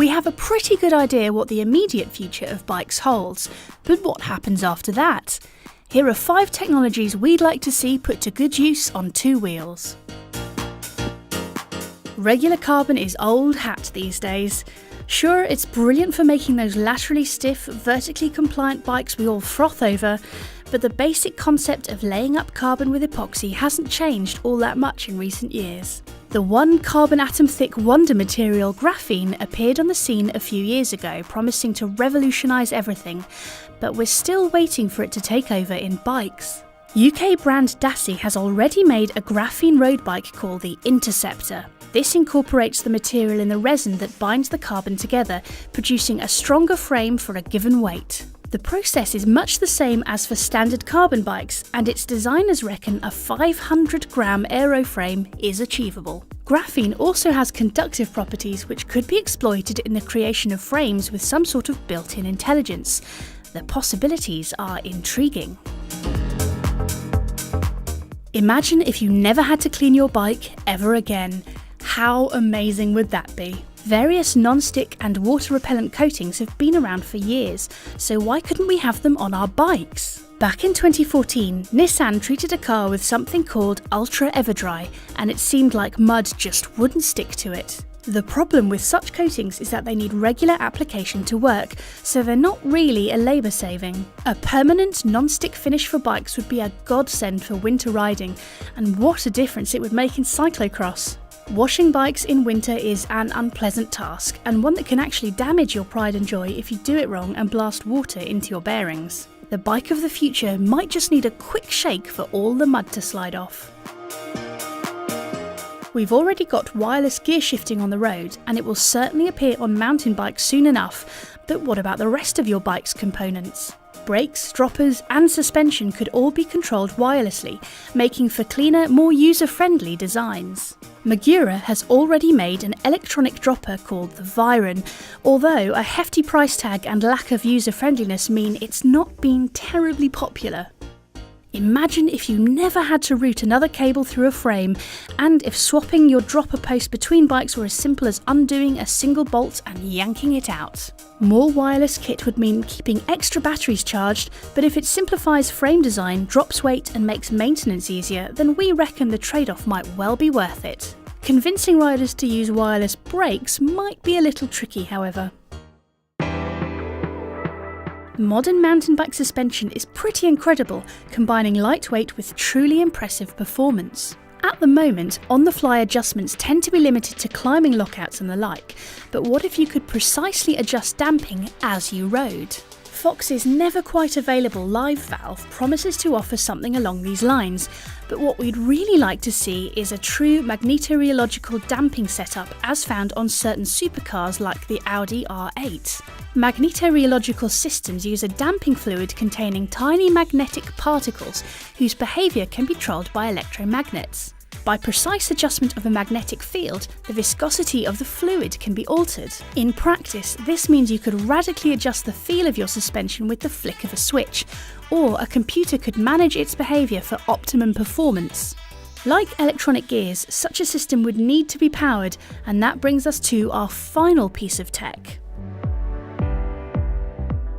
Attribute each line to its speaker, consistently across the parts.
Speaker 1: We have a pretty good idea what the immediate future of bikes holds, but what happens after that? Here are 5 technologies we'd like to see put to good use on 2 wheels. Regular carbon is old hat these days. Sure, it's brilliant for making those laterally stiff, vertically compliant bikes we all froth over, but the basic concept of laying up carbon with epoxy hasn't changed all that much in recent years. The one carbon atom thick wonder material, graphene, appeared on the scene a few years ago, promising to revolutionise everything, but we're still waiting for it to take over in bikes. UK brand Dassie has already made a graphene road bike called the Interceptor. This incorporates the material in the resin that binds the carbon together, producing a stronger frame for a given weight. The process is much the same as for standard carbon bikes, and its designers reckon a 500-gram aeroframe is achievable. Graphene also has conductive properties which could be exploited in the creation of frames with some sort of built-in intelligence. The possibilities are intriguing. Imagine if you never had to clean your bike ever again. How amazing would that be? Various non-stick and water-repellent coatings have been around for years, so why couldn't we have them on our bikes? Back in 2014, Nissan treated a car with something called Ultra Everdry, and it seemed like mud just wouldn't stick to it. The problem with such coatings is that they need regular application to work, so they're not really a labour saving. A permanent non-stick finish for bikes would be a godsend for winter riding, and what a difference it would make in cyclocross. Washing bikes in winter is an unpleasant task, and one that can actually damage your pride and joy if you do it wrong and blast water into your bearings. The bike of the future might just need a quick shake for all the mud to slide off. We've already got wireless gear shifting on the road, and it will certainly appear on mountain bikes soon enough, but what about the rest of your bike's components? Brakes, droppers and suspension could all be controlled wirelessly, making for cleaner, more user-friendly designs. Magura has already made an electronic dropper called the Viron, although a hefty price tag and lack of user-friendliness mean it's not been terribly popular. Imagine if you never had to route another cable through a frame, and if swapping your dropper post between bikes were as simple as undoing a single bolt and yanking it out. More wireless kit would mean keeping extra batteries charged, but if it simplifies frame design, drops weight and makes maintenance easier, then we reckon the trade-off might well be worth it. Convincing riders to use wireless brakes might be a little tricky, however. Modern mountain bike suspension is pretty incredible, combining lightweight with truly impressive performance. At the moment, on-the-fly adjustments tend to be limited to climbing lockouts and the like, but what if you could precisely adjust damping as you rode? Fox's never quite available live valve promises to offer something along these lines, but what we'd really like to see is a true magnetorheological damping setup as found on certain supercars like the Audi R8. Magnetorheological systems use a damping fluid containing tiny magnetic particles whose behaviour can be controlled by electromagnets. By precise adjustment of a magnetic field, the viscosity of the fluid can be altered. In practice, this means you could radically adjust the feel of your suspension with the flick of a switch, or a computer could manage its behaviour for optimum performance. Like electronic gears, such a system would need to be powered, and that brings us to our final piece of tech.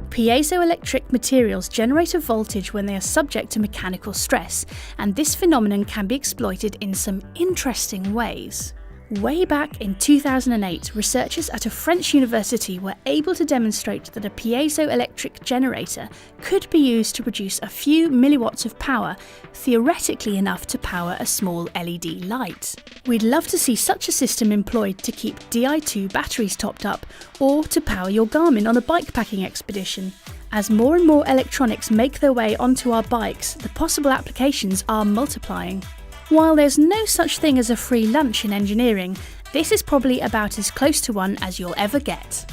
Speaker 1: Piezoelectric materials generate a voltage when they are subject to mechanical stress, and this phenomenon can be exploited in some interesting ways. Way back in 2008, researchers at a French university were able to demonstrate that a piezoelectric generator could be used to produce a few milliwatts of power, theoretically enough to power a small LED light. We'd love to see such a system employed to keep Di2 batteries topped up, or to power your Garmin on a bikepacking expedition. As more and more electronics make their way onto our bikes, the possible applications are multiplying. While there's no such thing as a free lunch in engineering, this is probably about as close to one as you'll ever get.